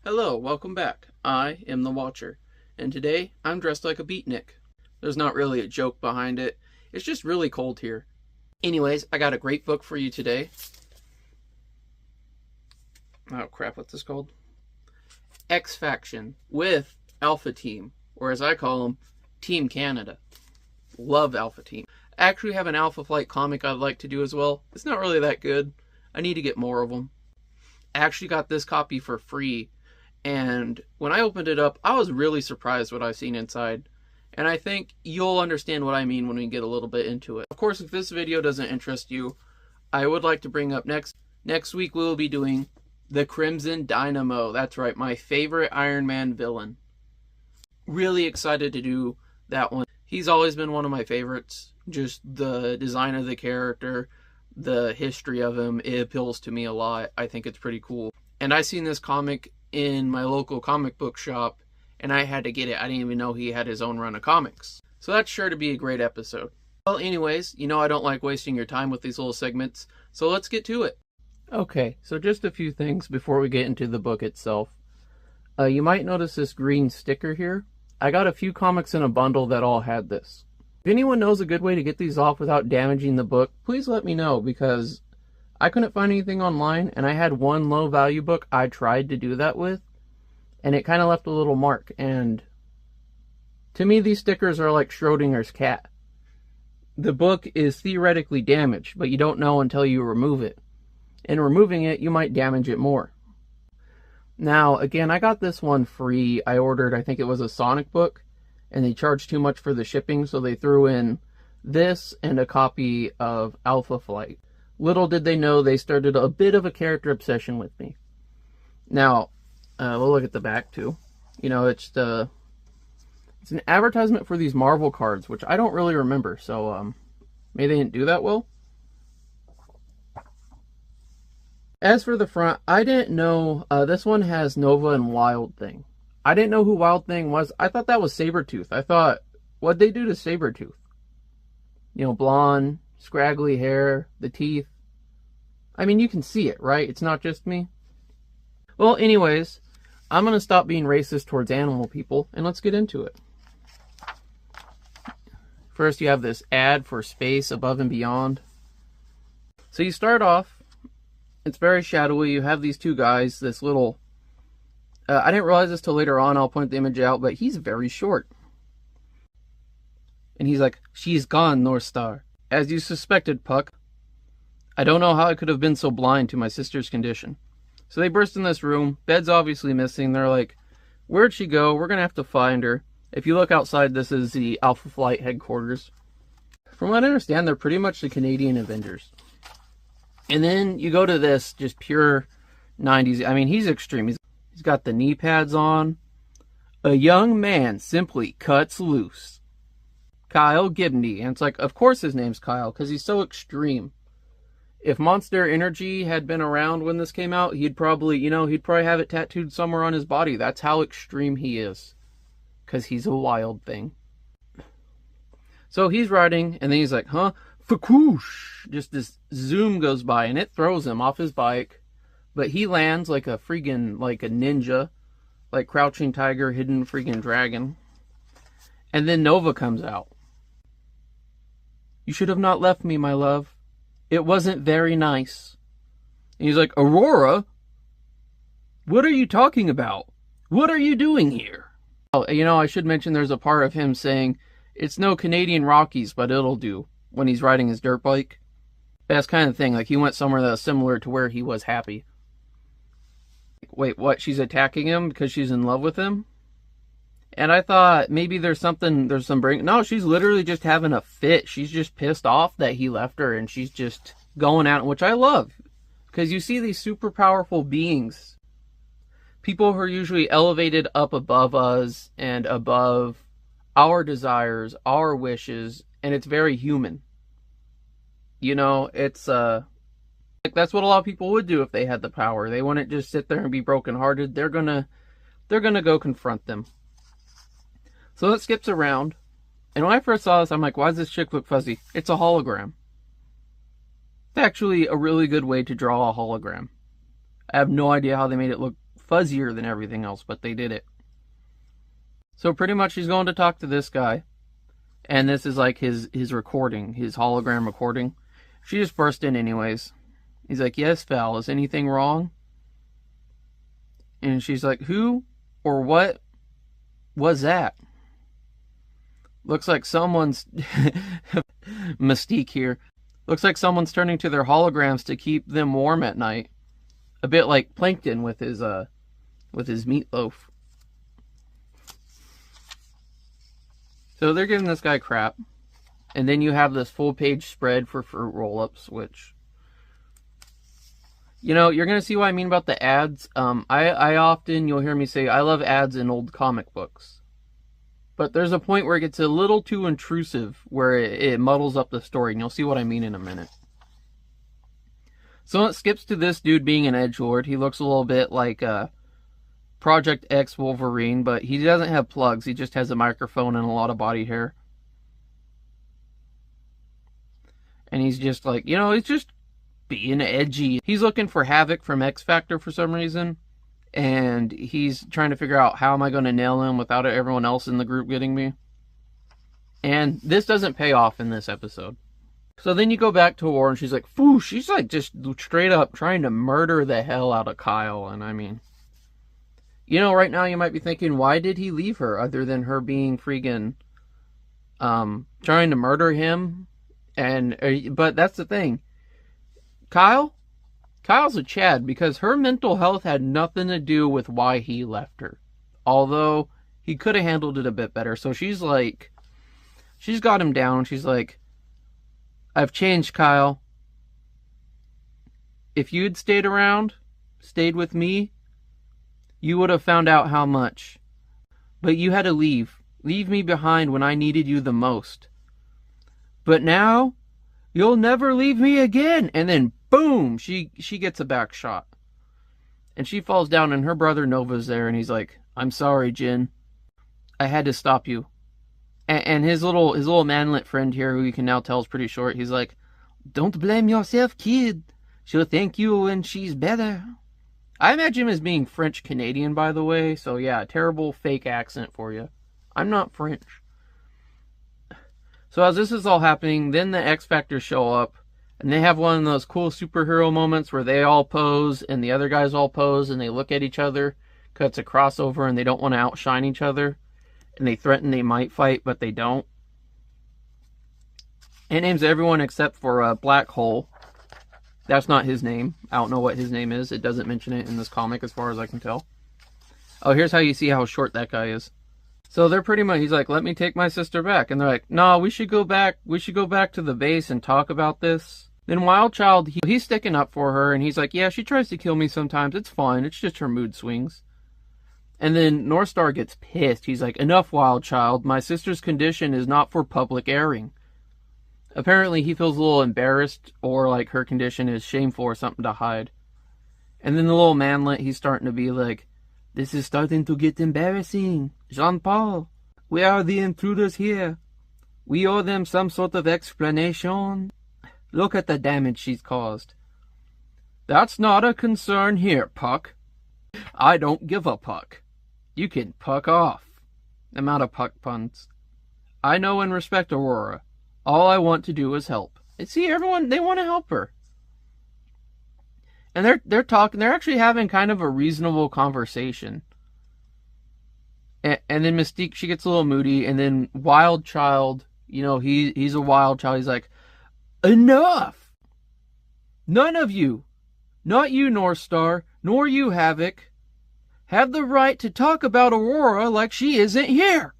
Hello, welcome back. I am the Watcher, and today I'm dressed like a beatnik. There's not really a joke behind it, it's just really cold here. Anyways, I got a great book for you today. Oh crap, what's this called? Xfaction with Alpha Team, or as I call them, Team Canada. Love Alpha Team. I actually have an Alpha Flight comic I'd like to do as well. It's not really that good. I need to get more of them. I actually got this copy for free, and when I opened it up, I was really surprised what I've seen inside. And I think you'll understand what I mean when we get a little bit into it. Of course, if this video doesn't interest you, I would like to bring up next week we will be doing the Crimson Dynamo. That's right, my favorite Iron Man villain. Really excited to do that one. He's always been one of my favorites. Just the design of the character, the history of him, it appeals to me a lot. I think it's pretty cool. And I seen this comic in my local comic book shop, and I had to get it. I didn't even know he had his own run of comics. So that's sure to be a great episode. Well, anyways, you know I don't like wasting your time with these little segments, so let's get to it. Okay, so just a few things before we get into the book itself. You might notice this green sticker here. I got a few comics in a bundle that all had this. If anyone knows a good way to get these off without damaging the book, please let me know, because I couldn't find anything online, and I had one low value book I tried to do that with, and it kind of left a little mark. And to me, these stickers are like Schrodinger's cat. The book is theoretically damaged, but you don't know until you remove it. And removing it, you might damage it more. Now, again, I got this one free. I ordered, I think it was a Sonic book, and they charged too much for the shipping, so they threw in this and a copy of Alpha Flight. Little did they know they started a bit of a character obsession with me. Now, we'll look at the back too. You know, it's an advertisement for these Marvel cards, which I don't really remember, so maybe they didn't do that well. As for the front, I didn't know, this one has Nova and Wild Thing. I didn't know who Wild Thing was. I thought that was Sabretooth. I thought, what'd they do to Sabretooth? You know, blonde, scraggly hair, the teeth. I mean, you can see it, right? It's not just me. Well, anyways, I'm going to stop being racist towards animal people, and let's get into it. First, you have this ad for Space Above and Beyond. So you start off, it's very shadowy. You have these two guys, this little... I didn't realize this till later on. I'll point the image out, but he's very short. And he's like, "She's gone, North Star. As you suspected, Puck. I don't know how I could have been so blind to my sister's condition." So they burst in this room. Bed's obviously missing. They're like, "Where'd she go? We're going to have to find her." If you look outside, this is the Alpha Flight headquarters. From what I understand, they're pretty much the Canadian Avengers. And then you go to this, just pure 90s. I mean, he's extreme. He's got the knee pads on. A young man simply cuts loose. Kyle Gibney. And it's like, of course his name's Kyle, because he's so extreme. If Monster Energy had been around when this came out, he'd probably have it tattooed somewhere on his body. That's how extreme he is. Because he's a wild thing. So he's riding, and then he's like, huh? Fakoosh! Just this zoom goes by, and it throws him off his bike. But he lands like a ninja. Like Crouching Tiger, Hidden freaking Dragon. And then Nova comes out. "You should have not left me, my love. It wasn't very nice." And he's like, "Aurora? What are you talking about? What are you doing here?" Oh, you know, I should mention there's a part of him saying, "It's no Canadian Rockies, but it'll do," when he's riding his dirt bike. That's kind of thing. Like, he went somewhere that was similar to where he was happy. Wait, what? She's attacking him because she's in love with him? And I thought maybe there's some bring. No, she's literally just having a fit. She's just pissed off that he left her, and she's just going out, which I love. Because you see these super powerful beings. People who are usually elevated up above us and above our desires, our wishes, and it's very human. You know, it's like that's what a lot of people would do if they had the power. They wouldn't just sit there and be brokenhearted. They're gonna go confront them. So it skips around. And when I first saw this, I'm like, why does this chick look fuzzy? It's a hologram. It's actually a really good way to draw a hologram. I have no idea how they made it look fuzzier than everything else, but they did it. So pretty much she's going to talk to this guy. And this is like his recording, his hologram recording. She just burst in anyways. He's like, yes, Val, is anything wrong? And she's like, who or what was that? Looks like someone's... Mystique here. Looks like someone's turning to their holograms to keep them warm at night. A bit like Plankton with his meatloaf. So they're giving this guy crap. And then you have this full-page spread for fruit roll-ups, which... You know, you're going to see what I mean about the ads. I often, you'll hear me say, I love ads in old comic books. But there's a point where it gets a little too intrusive, where it muddles up the story, and you'll see what I mean in a minute. So it skips to this dude being an edgelord. He looks a little bit like Project X Wolverine, but he doesn't have plugs. He just has a microphone and a lot of body hair. And he's just like, you know, he's just being edgy. He's looking for Havoc from Xfactor for some reason. And he's trying to figure out, how am I going to nail him without everyone else in the group getting me? And this doesn't pay off in this episode. So then you go back to War, and she's like, "Foo!" She's like just straight up trying to murder the hell out of Kyle. And I mean, you know, right now you might be thinking, why did he leave her, other than her being freaking trying to murder him? But that's the thing. Kyle's a Chad, because her mental health had nothing to do with why he left her. Although, he could have handled it a bit better. So she's like, she's got him down. She's like, I've changed, Kyle. If you'd stayed around, stayed with me, you would have found out how much. But you had to leave. Leave me behind when I needed you the most. But now, you'll never leave me again. And then, boom, she gets a back shot. And she falls down, and her brother Nova's there, and he's like, I'm sorry, Jin. I had to stop you. And his little manlet friend here, who you can now tell is pretty short, he's like, don't blame yourself, kid. She'll thank you when she's better. I imagine him as being French-Canadian, by the way, so yeah, terrible fake accent for you. I'm not French. So as this is all happening, then the Xfactors show up, and they have one of those cool superhero moments where they all pose, and the other guys all pose, and they look at each other, because it's a crossover, and they don't want to outshine each other, and they threaten they might fight, but they don't. It names everyone except for Black Hole. That's not his name. I don't know what his name is. It doesn't mention it in this comic, as far as I can tell. Oh, here's how you see how short that guy is. So they're pretty much, he's like, let me take my sister back. And they're like, no, we should go back to the base and talk about this. Then Wildchild, he's sticking up for her, and he's like, yeah, she tries to kill me sometimes. It's fine. It's just her mood swings. And then Northstar gets pissed. He's like, enough, Wildchild. My sister's condition is not for public airing. Apparently, he feels a little embarrassed, or like her condition is shameful or something to hide. And then the little manlet, he's starting to be like, this is starting to get embarrassing. Jean-Paul, we are the intruders here. We owe them some sort of explanation. Look at the damage she's caused. That's not a concern here, Puck. I don't give a puck. You can puck off. I'm out of puck puns. I know and respect Aurora. All I want to do is help. And see, everyone, they want to help her. And they're talking, they're actually having kind of a reasonable conversation. And then Mystique, she gets a little moody, and then Wildchild, you know, he's a wild child. He's like, enough! None of you, not you, Northstar, nor you, Havoc, have the right to talk about Aurora like she isn't here.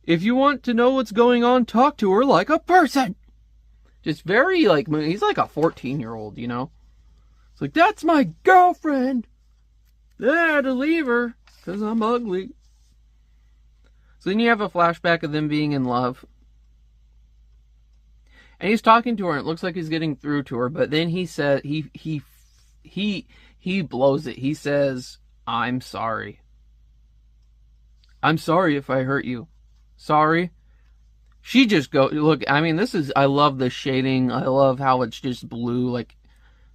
If you want to know what's going on, talk to her like a person. Just very, like, he's like a 14-year-old, you know? It's like, that's my girlfriend. I had to leave her because I'm ugly. So then you have a flashback of them being in love. And he's talking to her, and it looks like he's getting through to her, but then he said, he blows it. He says, I'm sorry. I'm sorry if I hurt you. Sorry. She just look, I mean, I love the shading. I love how it's just blue, like,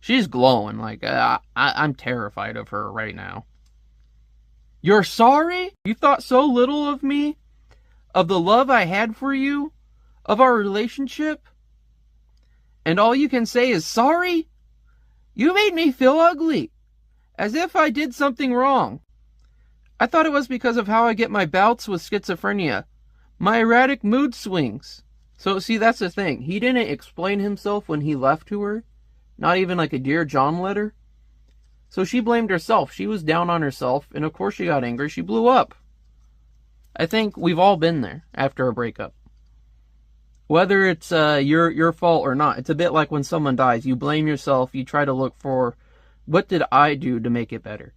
She's glowing. Like, I'm terrified of her right now. You're sorry? You thought so little of me? Of the love I had for you? Of our relationship? And all you can say is sorry? You made me feel ugly. As if I did something wrong. I thought it was because of how I get my bouts with schizophrenia. My erratic mood swings. So, see, that's the thing. He didn't explain himself when he left to her. Not even like a Dear John letter. So she blamed herself. She was down on herself, and of course she got angry. She blew up. I think we've all been there after a breakup. Whether it's your fault or not, it's a bit like when someone dies. You blame yourself. You try to look for, what did I do to make it better?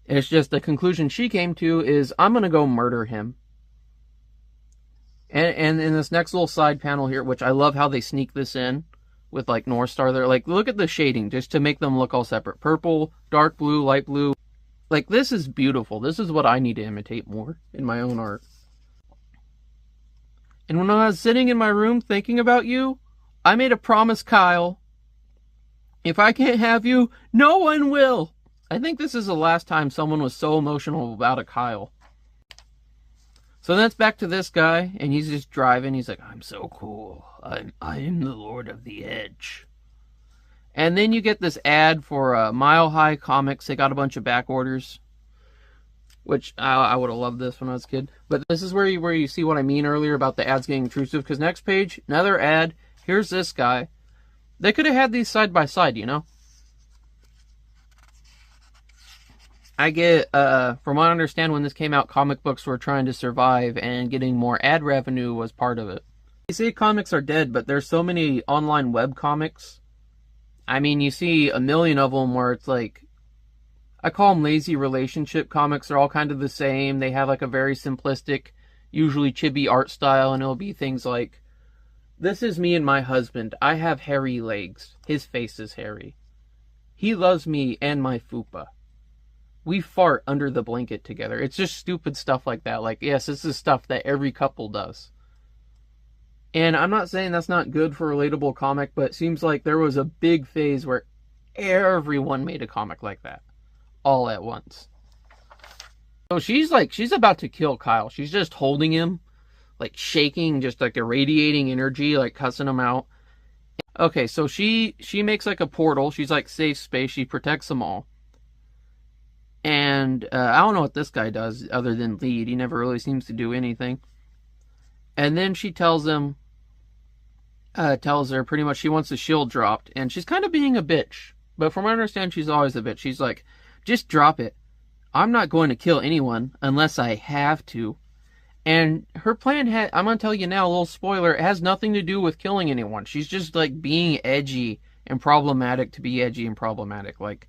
It's just the conclusion she came to is, I'm going to go murder him. And in this next little side panel here, which I love how they sneak this in, with like North Star there. Like, look at the shading just to make them look all separate. Purple, dark blue, light blue. Like, this is beautiful. This is what I need to imitate more in my own art. And when I was sitting in my room thinking about you, I made a promise, Kyle. If I can't have you, no one will. I think this is the last time someone was so emotional about a Kyle. So then it's back to this guy, and he's just driving. He's like, I'm so cool. I am the Lord of the Edge. And then you get this ad for Mile High Comics. They got a bunch of back orders, which I would have loved this when I was a kid. But this is where you see what I mean earlier about the ads getting intrusive. Because next page, another ad. Here's this guy. They could have had these side by side, you know. I get, from what I understand, when this came out, comic books were trying to survive, and getting more ad revenue was part of it. You say comics are dead, but there's so many online web comics. I mean, you see a million of them where it's like, I call them lazy relationship comics. They're all kind of the same. They have like a very simplistic, usually chibi art style, and it'll be things like, this is me and my husband. I have hairy legs. His face is hairy. He loves me and my fupa. We fart under the blanket together. It's just stupid stuff like that. Like, yes, this is stuff that every couple does. And I'm not saying that's not good for a relatable comic, but it seems like there was a big phase where everyone made a comic like that. All at once. So she's about to kill Kyle. She's just holding him, like shaking, just like irradiating energy, like cussing him out. Okay, so she makes like a portal. She's like safe space. She protects them all. And I don't know what this guy does other than lead. He never really seems to do anything. And then she tells her pretty much she wants the shield dropped. And she's kind of being a bitch. But from what I understand, she's always a bitch. She's like, just drop it. I'm not going to kill anyone unless I have to. And her plan I'm going to tell you now, a little spoiler, it has nothing to do with killing anyone. She's just like being edgy and problematic to be edgy and problematic. Like,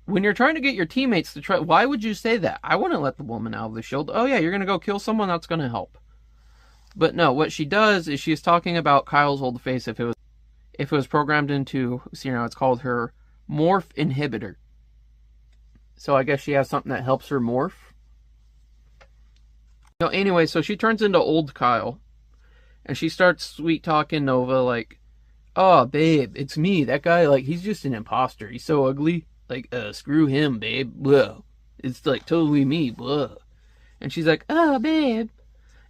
when you're trying to get your teammates to try, why would you say that? I wouldn't let the woman out of the shield. Oh yeah, you're going to go kill someone, that's going to help. But no, what she does is she's talking about Kyle's old face if it was programmed into, so, you know, it's called her morph inhibitor. So I guess she has something that helps her morph. So anyway, so she turns into old Kyle. And she starts sweet talking Nova like, oh babe, it's me. That guy, like, he's just an imposter. He's so ugly. Like, screw him, babe. Blah. It's like totally me. Blah. And she's like, oh, babe.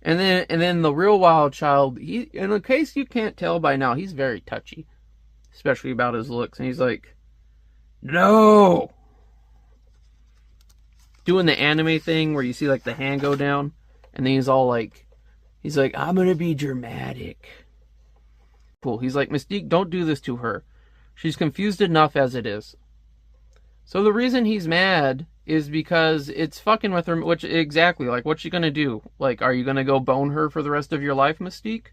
And then the real wild child, in case you can't tell by now, he's very touchy. Especially about his looks. And he's like, no. Doing the anime thing where you see like the hand go down. And then he's like, I'm going to be dramatic. Cool. He's like, Mystique, don't do this to her. She's confused enough as it is. So the reason he's mad is because it's fucking with her, which, exactly, like, what's she gonna do? Like, are you gonna go bone her for the rest of your life, Mystique?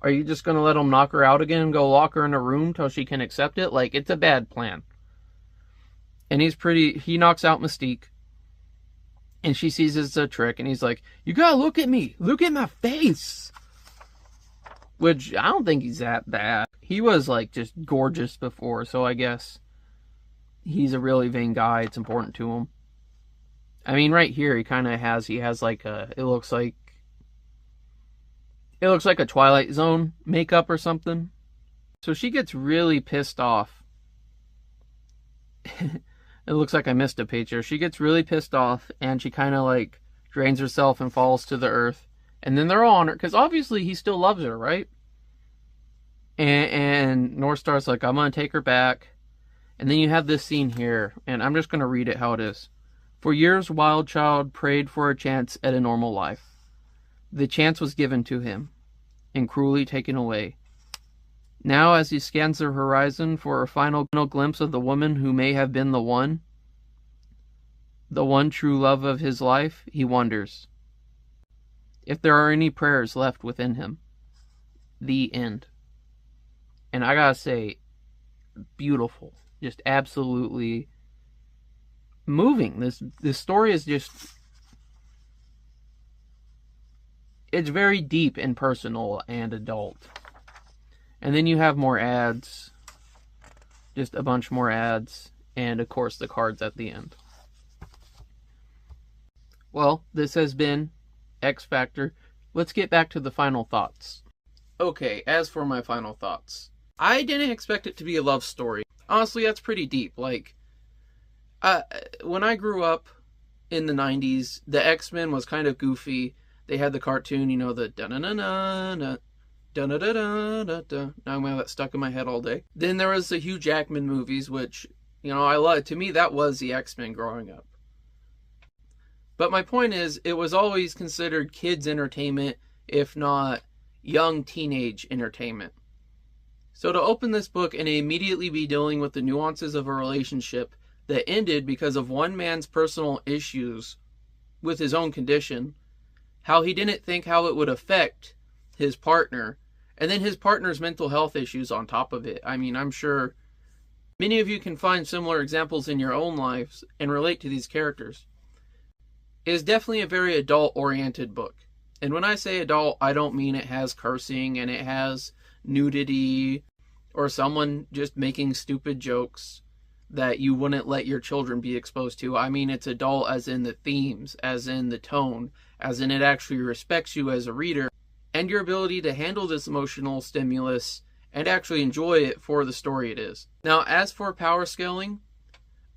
Are you just gonna let him knock her out again and go lock her in a room till she can accept it? Like, it's a bad plan. And he knocks out Mystique. And she sees it's a trick, and he's like, you gotta look at me! Look at my face! Which, I don't think he's that bad. He was, like, just gorgeous before, so I guess he's a really vain guy. It's important to him. I mean, right here, he has like a, it looks like a Twilight Zone makeup or something. So she gets really pissed off. It looks like I missed a page here. She gets really pissed off, and she kind of like drains herself and falls to the earth. And then they're all on her, because obviously he still loves her, right? And North Star's like, I'm going to take her back. And then you have this scene here, and I'm just going to read it how it is. For years, Wild Child prayed for a chance at a normal life. The chance was given to him, and cruelly taken away. Now, as he scans the horizon for a final glimpse of the woman who may have been the one true love of his life, he wonders if there are any prayers left within him. The end. And I gotta say, beautiful. Just absolutely moving. This story is just... it's very deep and personal and adult. And then you have more ads. Just a bunch more ads. And, of course, the cards at the end. Well, this has been Xfactor. Let's get back to the final thoughts. Okay, as for my final thoughts. I didn't expect it to be a love story. Honestly, that's pretty deep. Like, when I grew up in the 90s, the X-Men was kind of goofy. They had the cartoon, you know, the da-na-na-na-na. Da-da-da-da-da-da. Now I'm going to have that stuck in my head all day. Then there was the Hugh Jackman movies, which, you know, I love. To me, that was the X-Men growing up. But my point is, it was always considered kids' entertainment, if not young teenage entertainment. So to open this book and immediately be dealing with the nuances of a relationship that ended because of one man's personal issues with his own condition, how he didn't think how it would affect his partner, and then his partner's mental health issues on top of it. I mean, I'm sure many of you can find similar examples in your own lives and relate to these characters. It is definitely a very adult-oriented book. And when I say adult, I don't mean it has cursing and it has nudity or someone just making stupid jokes that you wouldn't let your children be exposed to. I mean, it's adult as in the themes, as in the tone, as in it actually respects you as a reader and your ability to handle this emotional stimulus and actually enjoy it for the story it is. Now, as for power scaling,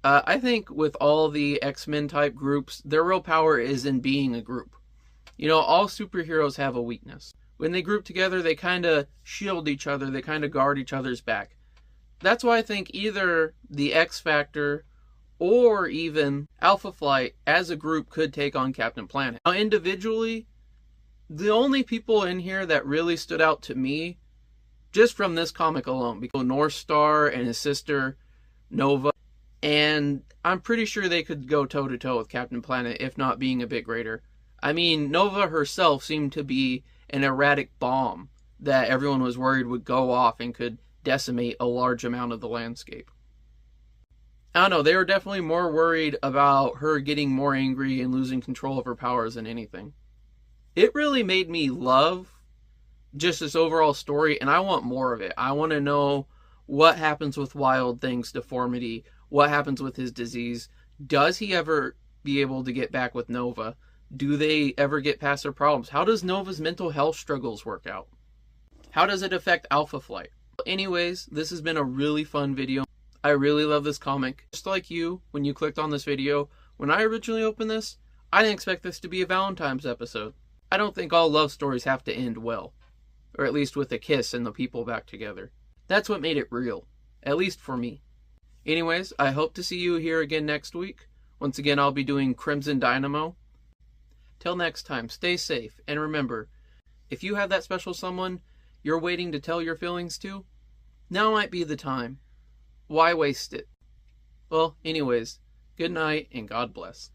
I think with all the X-Men type groups, their real power is in being a group. You know, all superheroes have a weakness. When they group together, they kind of shield each other, they kind of guard each other's back. That's why I think either the X-Factor or even Alpha Flight as a group could take on Captain Planet. Now, individually, the only people in here that really stood out to me, just from this comic alone, because North Star and his sister Nova, and I'm pretty sure they could go toe-to-toe with Captain Planet, if not being a bit greater. I mean, Nova herself seemed to be an erratic bomb that everyone was worried would go off and could decimate a large amount of the landscape. I don't know, they were definitely more worried about her getting more angry and losing control of her powers than anything. It really made me love just this overall story, and I want more of it. I want to know what happens with Wild Thing's deformity, what happens with his disease. Does he ever be able to get back with Nova? Do they ever get past their problems? How does Nova's mental health struggles work out? How does it affect Alpha Flight? Anyways, this has been a really fun video. I really love this comic. Just like you, when you clicked on this video, when I originally opened this, I didn't expect this to be a Valentine's episode. I don't think all love stories have to end well. Or at least with a kiss and the people back together. That's what made it real. At least for me. Anyways, I hope to see you here again next week. Once again, I'll be doing Crimson Dynamo. Till next time, stay safe. And remember, if you have that special someone you're waiting to tell your feelings to, now might be the time. Why waste it? Well, anyways, good night and God bless.